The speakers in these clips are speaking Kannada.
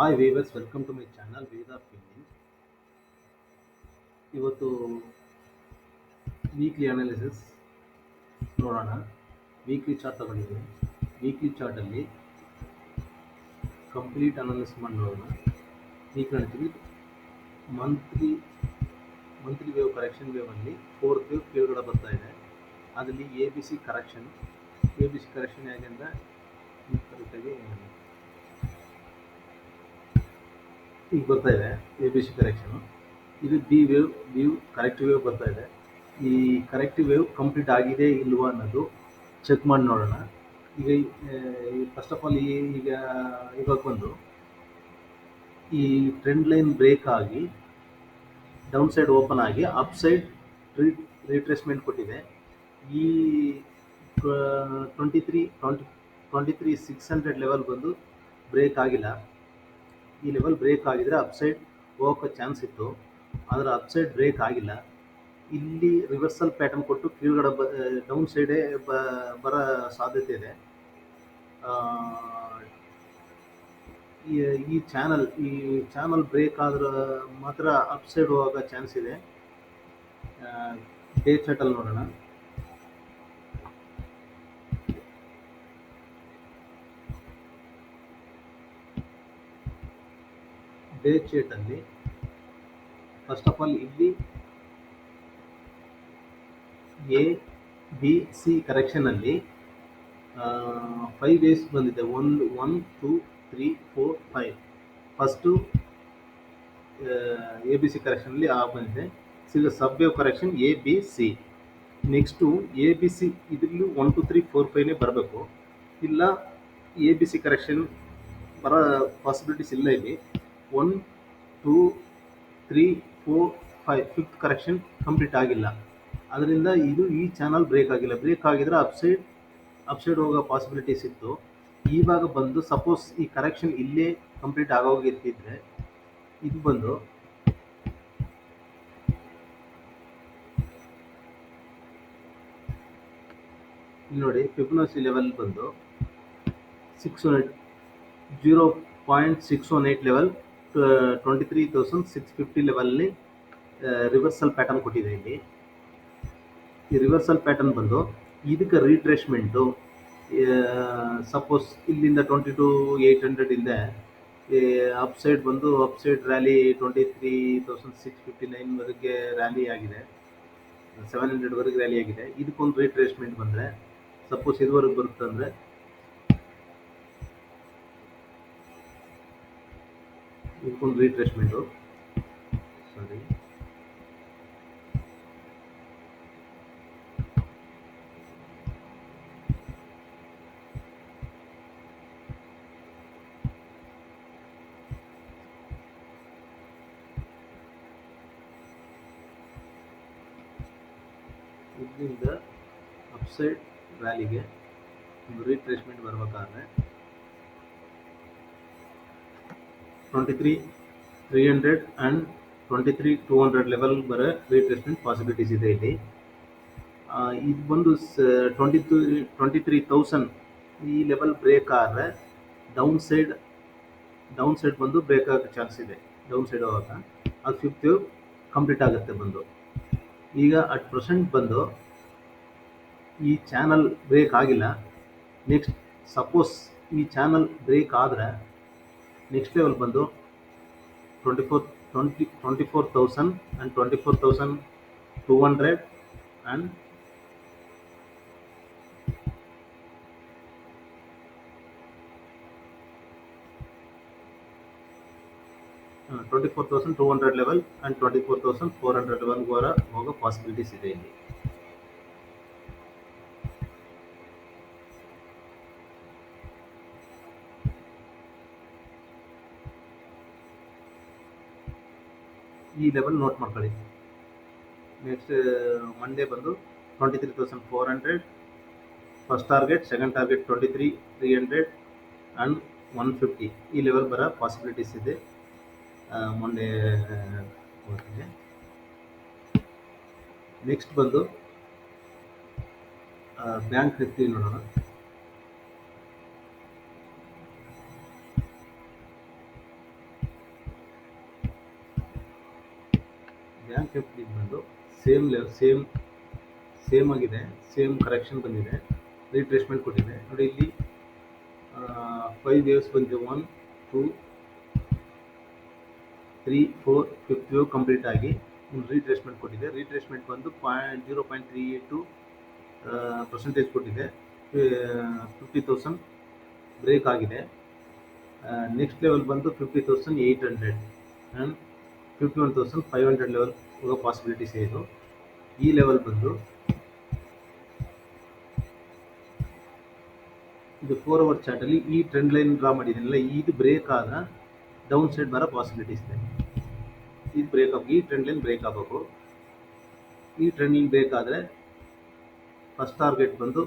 Hi viewers, welcome to my channel Veda filling. ಇವತ್ತು ವೀಕ್ಲಿ ಅನಾಲಿಸಿಸ್ ನೋಡೋಣ. ವೀಕ್ಲಿ ಚಾರ್ಟ್ ತಗೊಂಡಿದ್ದೀನಿ. ವೀಕ್ಲಿ ಚಾರ್ಟಲ್ಲಿ ಕಂಪ್ಲೀಟ್ ಅನಾಲಿಸಿಸ್ ಮಾಡಿ ನೋಡೋಣ. ವೀಕ್ಲಿ ಅಂತೀವಿ, ಮಂತ್ಲಿ ಮಂತ್ಲಿ ವೇವ್ ಕರೆಕ್ಷನ್ ವೇವಲ್ಲಿ ಫೋರ್ತ್ ವೇವ್ ಕೆಳಗಡೆ ಬರ್ತಾ ಇದೆ. ಅದರಲ್ಲಿ ಎ ಬಿ ಸಿ ಕರೆಕ್ಷನ್ ಹೇಗೆ ಅಂದರೆ ಕರೆಕ್ಟಾಗಿ ಈಗ ಬರ್ತಾ ಇದೆ. ಎ ಬಿ ಸಿ ಕರೆಕ್ಷನು ಇದು ಬಿ ಕರೆಕ್ಟಿವ್ ವೇವ್ ಬರ್ತಾ ಇದೆ. ಈ ಕರೆಕ್ಟಿವ್ ವೇವ್ ಕಂಪ್ಲೀಟ್ ಆಗಿದೆ ಇಲ್ವಾ ಅನ್ನೋದು ಚೆಕ್ ಮಾಡಿ ನೋಡೋಣ. ಈಗ ಫಸ್ಟ್ ಆಫ್ ಆಲ್ ಇವಾಗ ಬಂದು ಈ ಟ್ರೆಂಡ್ ಲೈನ್ ಬ್ರೇಕ್ ಆಗಿ ಡೌನ್ ಸೈಡ್ ಓಪನ್ ಆಗಿ ಅಪ್ ಸೈಡ್ ರಿಟ್ರೇಸ್ಮೆಂಟ್ ಕೊಟ್ಟಿದೆ. ಈ 23,600 ಲೆವೆಲ್ ಬಂದು ಬ್ರೇಕ್ ಆಗಿಲ್ಲ. ಈ ಲೆವೆಲ್ ಬ್ರೇಕ್ ಆಗಿದ್ರೆ ಅಪ್ ಸೈಡ್ ಹೋಗೋ ಚಾನ್ಸ್ ಇತ್ತು, ಆದರೆ ಅಪ್ ಸೈಡ್ ಬ್ರೇಕ್ ಆಗಿಲ್ಲ. ಇಲ್ಲಿ ರಿವರ್ಸಲ್ ಪ್ಯಾಟರ್ನ್ ಕೊಟ್ಟು ಕೆಳಗಡೆ ಡೌನ್ ಸೈಡೇ ಬರೋ ಸಾಧ್ಯತೆ ಇದೆ. ಈ ಚಾನಲ್ ಬ್ರೇಕ್ ಆದ್ರೆ ಮಾತ್ರ ಅಪ್ ಸೈಡ್ ಹೋಗೋ ಚಾನ್ಸ್ ಇದೆ. ಡೇ ಚಾರ್ಟಲ್ಲಿ ನೋಡೋಣ. ಡೇ ಚಾರ್ಟಲ್ಲಿ ಫಸ್ಟ್ ಆಫ್ ಆಲ್ ಇಲ್ಲಿ ಎ ಬಿ ಸಿ ಕರೆಕ್ಷನಲ್ಲಿ 5 ವೇವ್ಸ್ ಬಂದಿದೆ. 1 2 3 4 5. ಫಸ್ಟು ಎ ಬಿ ಸಿ ಕರೆಕ್ಷನಲ್ಲಿ ಬಂದಿದೆ. Sub wave correction A B C. Next A B C ಇದರಲ್ಲೂ 1 2 3 4 5ನೇ ಬರಬೇಕು. ಇಲ್ಲ ಎ ಬಿ ಸಿ ಕರೆಕ್ಷನ್ ಬರೋ ಪಾಸಿಬಿಲಿಟೀಸ್ ಇಲ್ಲ. ಇಲ್ಲಿ 1 2 3 4 5 ಫಿಫ್ತ್ ಕರೆಕ್ಷನ್ ಕಂಪ್ಲೀಟ್ ಆಗಿಲ್ಲ. ಅದರಿಂದ ಈ ಚಾನಲ್ ಬ್ರೇಕ್ ಆಗಿಲ್ಲ. ಬ್ರೇಕ್ ಆಗಿದ್ರೆ ಅಪ್ ಸೈಡ್ ಹೋಗೋ ಪಾಸಿಬಿಲಿಟೀಸ್ ಇತ್ತು. ಇವಾಗ ಬಂದು ಸಪೋಸ್ ಈ ಕರೆಕ್ಷನ್ ಇಲ್ಲೇ ಕಂಪ್ಲೀಟ್ ಆಗೋಗಿರ್ತಿದ್ರೆ ಇದು ಬಂದು ಇಲ್ಲಿ ನೋಡಿ, ಫಿಬೊನಾಸಿ ಲೆವೆಲ್ ಬಂದು 0.618 ಲೆವೆಲ್ 23,650 ಲೆವೆಲ್ಲಿ ರಿವರ್ಸಲ್ ಪ್ಯಾಟರ್ನ್ ಕೊಟ್ಟಿದೆ. ಇಲ್ಲಿ ಈ ರಿವರ್ಸಲ್ ಪ್ಯಾಟರ್ನ್ ಬಂದು ಇದಕ್ಕೆ ರೀಟ್ರೇಸ್ಮೆಂಟು ಸಪೋಸ್ ಇಲ್ಲಿಂದ 22,800 ಇದೆ. ಅಪ್ ಸೈಡ್ ರ್ಯಾಲಿ 23,659 ವರೆಗೆ ರ್ಯಾಲಿ ಆಗಿದೆ. 700 ವರೆಗೆ ರ್ಯಾಲಿ ಆಗಿದೆ. ಇದಕ್ಕೊಂದು ರೀಟ್ರೇಸ್ಮೆಂಟ್ ಬಂದರೆ ಸಪೋಸ್ ಇದುವರೆಗೆ ಬರುತ್ತೆ ಅಂದರೆ ಇದಕ್ಕೊಂದು ರೀಟ್ರೇಸ್ಮೆಂಟು ಇದರಿಂದ ಅಪ್ಸೈಡ್ ರ್ಯಾಲಿಗೆ ಒಂದು ರೀಟ್ರೇಸ್ಮೆಂಟ್ ಬರಬೇಕಾದ್ರೆ 23,300 ಆ್ಯಂಡ್ 23,200 ಲೆವೆಲ್ ಬರೋ ರೀಟ್ರೇಸ್ಮೆಂಟ್ ಪಾಸಿಬಿಲಿಟೀಸ್ ಇದೆ. ಇಲ್ಲಿ ಇದು ಬಂದು 23,000 ಈ ಲೆವೆಲ್ ಬ್ರೇಕ್ ಆದರೆ ಡೌನ್ ಸೈಡ್ ಬಂದು ಬ್ರೇಕ್ ಆಗೋ ಚಾನ್ಸ್ ಇದೆ. ಡೌನ್ ಸೈಡ್ ಹೋಗಾಗ ಅದು ಫಿಫ್ತ್ ವೇವ್ ಕಂಪ್ಲೀಟ್ ಆಗುತ್ತೆ ಬಂದು. ಈಗ ಅಟ್ ಪ್ರೆಸೆಂಟ್ ಬಂದು ಈ ಚಾನಲ್ ಬ್ರೇಕ್ ಆಗಿಲ್ಲ. ನೆಕ್ಸ್ಟ್ ಸಪೋಸ್ ಈ ಚಾನಲ್ ಬ್ರೇಕ್ ಆದರೆ ನೆಕ್ಸ್ಟ್ ಲೆವೆಲ್ ಬಂದು 24,000 and 24,200 and 24,200 level and 24,400 level ಹೋಗೋ ಪಾಸಿಬಿಲಿಟೀಸ್ ಇದೆ. ಇಲ್ಲಿ ಈ ಲೆವೆಲ್ ನೋಟ್ ಮಾಡ್ಕೊಳ್ಳಿ. ನೆಕ್ಸ್ಟ್ ಮಂಡೇ ಬಂದು 23,400 first target, second target 23,300 and 150 ಈ ಲೆವೆಲ್ ಬರೋ ಪಾಸಿಬಿಲಿಟೀಸ್ ಇದೆ ಮಂಡೇ. ನೆಕ್ಸ್ಟ್ ಬಂದು ಬ್ಯಾಂಕ್ ನಿಫ್ಟಿ ನೋಡೋಣ. Bank 1 minute. ಸೇಮ್ ಆಗಿದೆ, ಸೇಮ್ ಕರೆಕ್ಷನ್ ಬಂದಿದೆ, ರೀಟ್ರೇಸ್ಮೆಂಟ್ ಕೊಟ್ಟಿದೆ ನೋಡಿ. ಇಲ್ಲಿ 5 ವೇವ್ಸ್ ಬಂದಿದೆ, 1 2 3 4 5th ವೇವ್ ಕಂಪ್ಲೀಟ್ ಆಗಿ ಒಂದು ರೀಟ್ರೇಸ್ಮೆಂಟ್ ಕೊಟ್ಟಿದೆ. ರೀಟ್ರೇಸ್ಮೆಂಟ್ ಬಂದು 0.382% ಕೊಟ್ಟಿದೆ. 50,000 ಬ್ರೇಕ್ ಆಗಿದೆ. ನೆಕ್ಸ್ಟ್ ಲೆವೆಲ್ ಬಂದು 50,800 ಆ್ಯಂಡ್ 51,500 ಲೆವೆಲ್ ಹೋಗೋ ಪಾಸಿಬಿಲಿಟೀಸ್ ಇದು. ಈ ಲೆವೆಲ್ ಬಂದು ಇದು 4 ಅವರ್ ಚಾರ್ಟಲ್ಲಿ ಈ ಟ್ರೆಂಡ್ ಲೈನ್ ಡ್ರಾ ಮಾಡಿದ್ದೀನಲ್ಲ, ಇದು ಬ್ರೇಕ್ ಆದ ಡೌನ್ ಸೈಡ್ ಬರೋ ಪಾಸಿಬಿಲಿಟೀಸ್ ಇದೆ. ಇದು ಬ್ರೇಕ್ ಆಗಿ ಈ ಟ್ರೆಂಡ್ ಲೈನ್ ಬ್ರೇಕ್ ಆಗಬೇಕು. ಈ ಟ್ರೆಂಡ್ ಲೈನ್ ಬ್ರೇಕ್ ಆದರೆ ಫಸ್ಟ್ ಟಾರ್ಗೆಟ್ ಬಂದು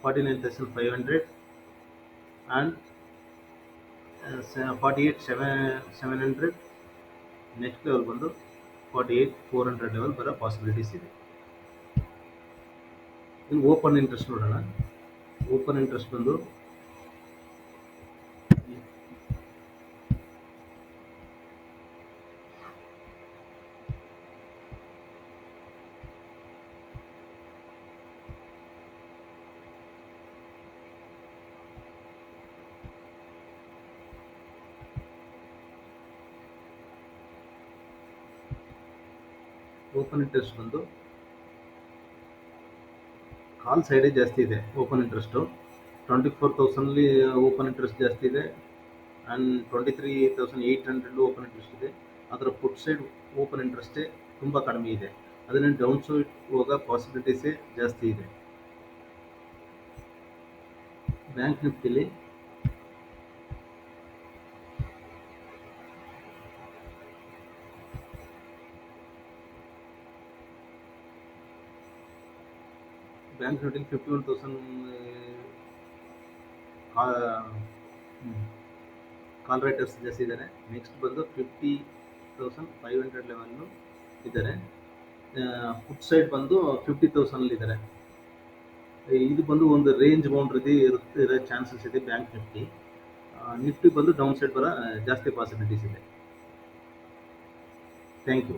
49,500 ಆ್ಯಂಡ್ 48,700. ನೆಕ್ಸ್ಟ್ ಲೆವೆಲ್ ಬಂದು 48,400 ಲೆವೆಲ್ ಬರೋ ಪಾಸಿಬಿಲಿಟೀಸ್ ಇದೆ. ಇನ್ನು ಓಪನ್ ಇಂಟ್ರೆಸ್ಟ್ ನೋಡೋಣ. ಓಪನ್ ಇಂಟ್ರೆಸ್ಟ್ ಬಂದು ಕಾಲ್ ಸೈಡೇ ಜಾಸ್ತಿ ಇದೆ. ಓಪನ್ ಇಂಟ್ರೆಸ್ಟು 24,000 ಓಪನ್ ಇಂಟ್ರೆಸ್ಟ್ ಜಾಸ್ತಿ ಇದೆ ಆ್ಯಂಡ್ 23,800 ಓಪನ್ ಇಂಟ್ರೆಸ್ಟ್ ಇದೆ. ಅದರ ಪುಟ್ ಸೈಡ್ ಓಪನ್ ಇಂಟ್ರೆಸ್ಟೇ ತುಂಬ ಕಡಿಮೆ ಇದೆ. ಅದನ್ನು ಡೌನ್ ಸೈಡ್ ಹೋಗೋ ಪಾಸಿಬಿಲಿಟೀಸೇ ಜಾಸ್ತಿ ಇದೆ. ಬ್ಯಾಂಕ್ ನಿಫ್ಟಿಲಿ ಬ್ಯಾಂಕ್ ನಿಫ್ಟಿಲಿ 51,000 ಕಾಲ್ ರೈಟರ್ಸ್ ಜಾಸ್ತಿ ಇದ್ದಾರೆ. ನೆಕ್ಸ್ಟ್ ಬಂದು 50,500 ಲೆವೆಲ್ಲು ಇದ್ದಾರೆ. ಪುಟ್ ಸೈಡ್ ಬಂದು 50,000 ಇದ್ದಾರೆ. ಇದು ಬಂದು ಒಂದು ರೇಂಜ್ ಬೌಂಡ್ರಿ ಇರೋ ಚಾನ್ಸಸ್ ಇದೆ ಬ್ಯಾಂಕ್ ನಿಫ್ಟಿ. ನಿಫ್ಟಿ ಬಂದು ಡೌನ್ ಸೈಡ್ ಬರೋ ಜಾಸ್ತಿ ಪಾಸಿಬಿಲಿಟೀಸ್ ಇದೆ. Thank you.